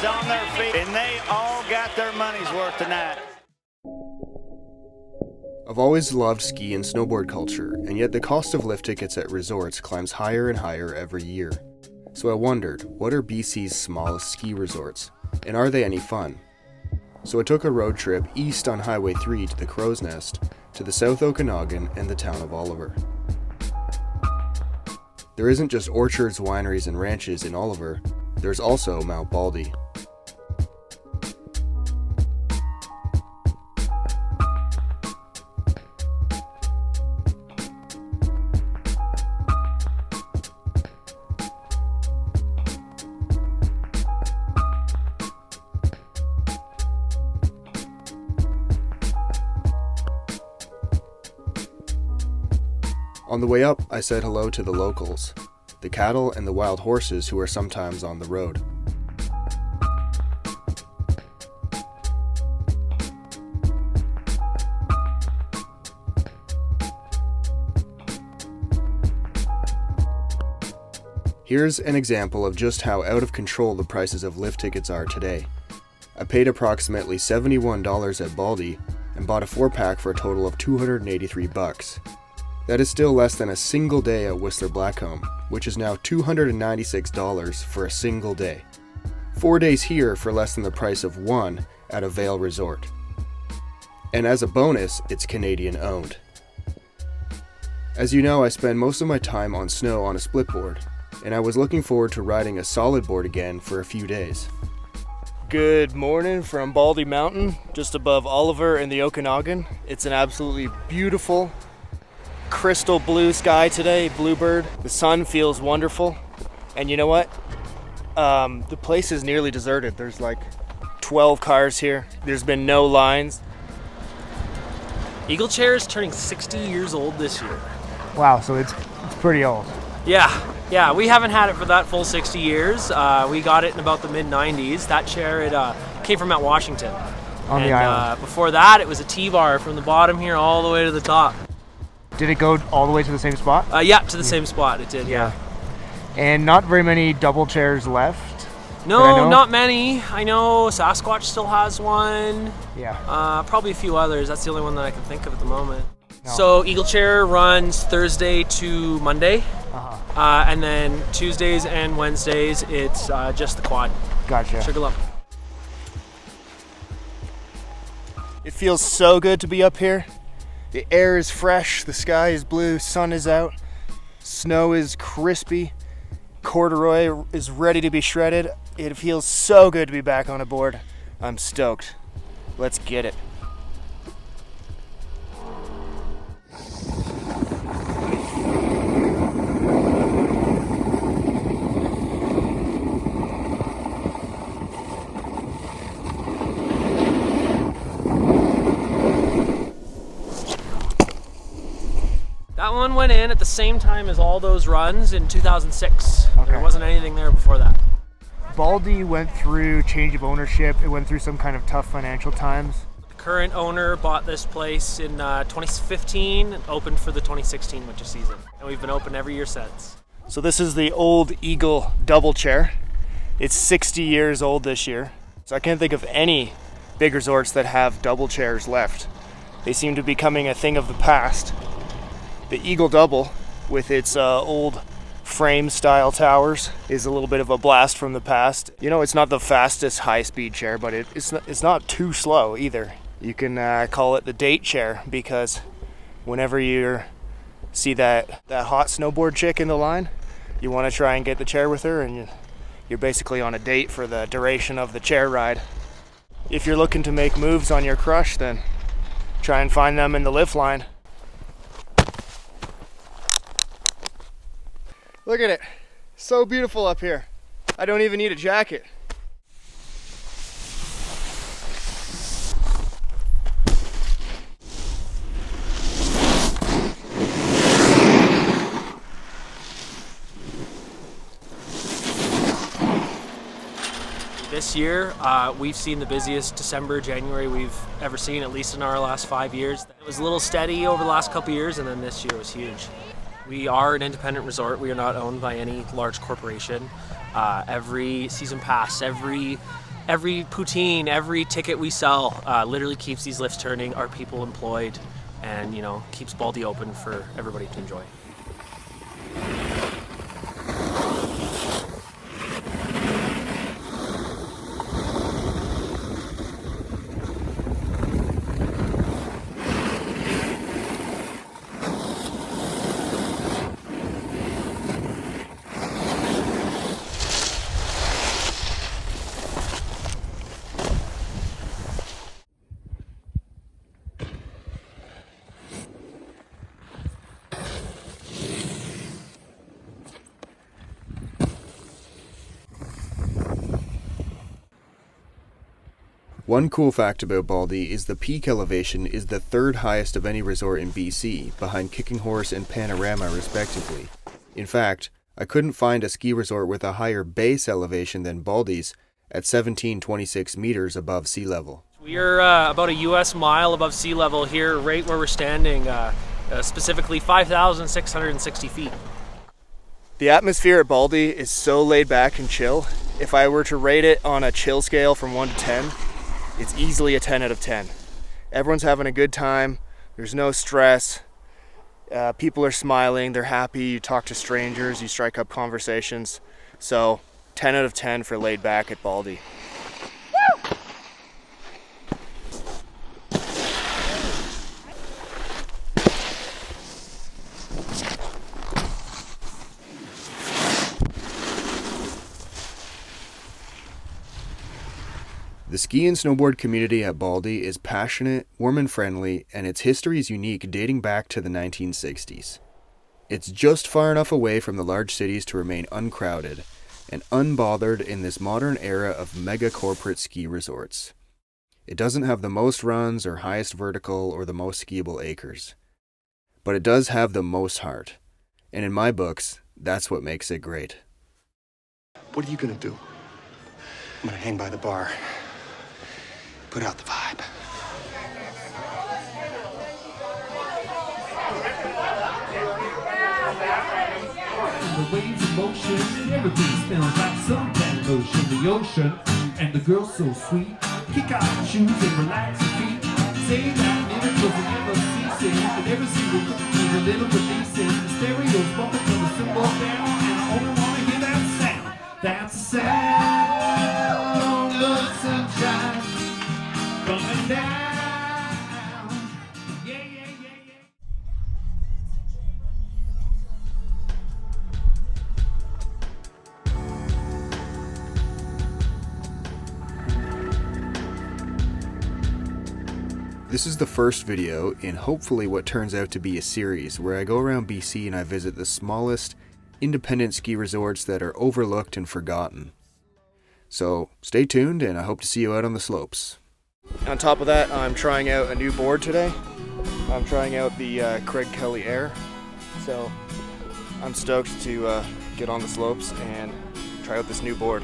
is on their feet, and they all got their money's worth tonight. I've always loved ski and snowboard culture, and yet the cost of lift tickets at resorts climbs higher and higher every year. So I wondered, what are BC's smallest ski resorts, and are they any fun? So I took a road trip east on Highway 3 to the Crow's Nest, to the South Okanagan and the town of Oliver. There isn't just orchards, wineries, and ranches in Oliver, there's also Mt Baldy. On the way up, I said hello to the locals, the cattle and the wild horses who are sometimes on the road. Here's an example of just how out of control the prices of lift tickets are today. I paid approximately $71 at Baldy and bought a 4-pack for a total of $283. That is still less than a single day at Whistler Blackcomb, which is now $296 for a single day. 4 days here for less than the price of one at a Vail resort. And as a bonus, it's Canadian owned. As you know, I spend most of my time on snow on a splitboard, and I was looking forward to riding a solid board again for a few days. Good morning from Baldy Mountain, just above Oliver and the Okanagan. It's an absolutely beautiful, crystal blue sky today, bluebird. The sun feels wonderful. And you know what? The place is nearly deserted. There's like 12 cars here. There's been no lines. Eagle Chair is turning 60 years old this year. Wow, so it's pretty old. Yeah, we haven't had it for that full 60 years. We got it in about the mid-90s. That chair, it came from Mount Washington. On the island. Before that, it was a T-bar from the bottom here all the way to the top. Did it go all the way to the same spot? Yeah, to the same spot, it did, yeah. And not very many double chairs left? No, not many. I know Sasquatch still has one. Yeah. Probably a few others. That's the only one that I can think of at the moment. No. So Eagle Chair runs Thursday to Monday. Uh-huh. And then Tuesdays and Wednesdays, it's just the quad. Gotcha. Sugarloaf. It feels so good to be up here. The air is fresh, the sky is blue, sun is out, snow is crispy, corduroy is ready to be shredded. It feels so good to be back on a board. I'm stoked. Let's get it. That one went in at the same time as all those runs in 2006. Okay. There wasn't anything there before that. Baldy went through change of ownership. It went through some kind of tough financial times. The current owner bought this place in 2015 and opened for the 2016 winter season. And we've been open every year since. So this is the old Eagle double chair. It's 60 years old this year. So I can't think of any big resorts that have double chairs left. They seem to be becoming a thing of the past. The Eagle Double, with its old frame style towers, is a little bit of a blast from the past. You know, it's not the fastest high-speed chair, but it's not too slow either. You can call it the date chair, because whenever you see that hot snowboard chick in the line, you want to try and get the chair with her, and you're basically on a date for the duration of the chair ride. If you're looking to make moves on your crush, then try and find them in the lift line. Look at it. So beautiful up here. I don't even need a jacket. This year, we've seen the busiest December, January we've ever seen, at least in our last 5 years. It was a little steady over the last couple years, and then this year was huge. We are an independent resort. We are not owned by any large corporation. Every season pass, every every poutine, every ticket we sell literally keeps these lifts turning, our people employed, and keeps Baldy open for everybody to enjoy. One cool fact about Baldy is the peak elevation is the third highest of any resort in BC, behind Kicking Horse and Panorama respectively. In fact, I couldn't find a ski resort with a higher base elevation than Baldy's at 1726 meters above sea level. We're about a US mile above sea level here, right where we're standing, specifically 5,660 feet. The atmosphere at Baldy is so laid back and chill. If I were to rate it on a chill scale from 1 to 10, it's easily a 10 out of 10. Everyone's having a good time. There's no stress. People are smiling. They're happy. You talk to strangers. You strike up conversations. So 10 out of 10 for laid back at Baldy. The ski and snowboard community at Baldy is passionate, warm and friendly, and its history is unique, dating back to the 1960s. It's just far enough away from the large cities to remain uncrowded and unbothered in this modern era of mega corporate ski resorts. It doesn't have the most runs or highest vertical or the most skiable acres, but it does have the most heart, and in my books, that's what makes it great. What are you gonna do? I'm gonna hang by the bar. Put out the vibe. The waves of motion, everything smells like some kind of ocean. The ocean and the girl's so sweet. Kick out your shoes and relax your feet. Say that never cause it never ceases. And every single cook is a little releasing. The stereo's bumping from the cymbal down, and I only wanna hear that sound. That's the sound of sunshine. Coming down. Yeah, yeah, yeah, yeah. This is the first video in hopefully what turns out to be a series where I go around BC and I visit the smallest independent ski resorts that are overlooked and forgotten. So stay tuned, and I hope to see you out on the slopes. On top of that, I'm trying out a new board today. I'm trying out the Craig Kelly Air. So I'm stoked to get on the slopes and try out this new board.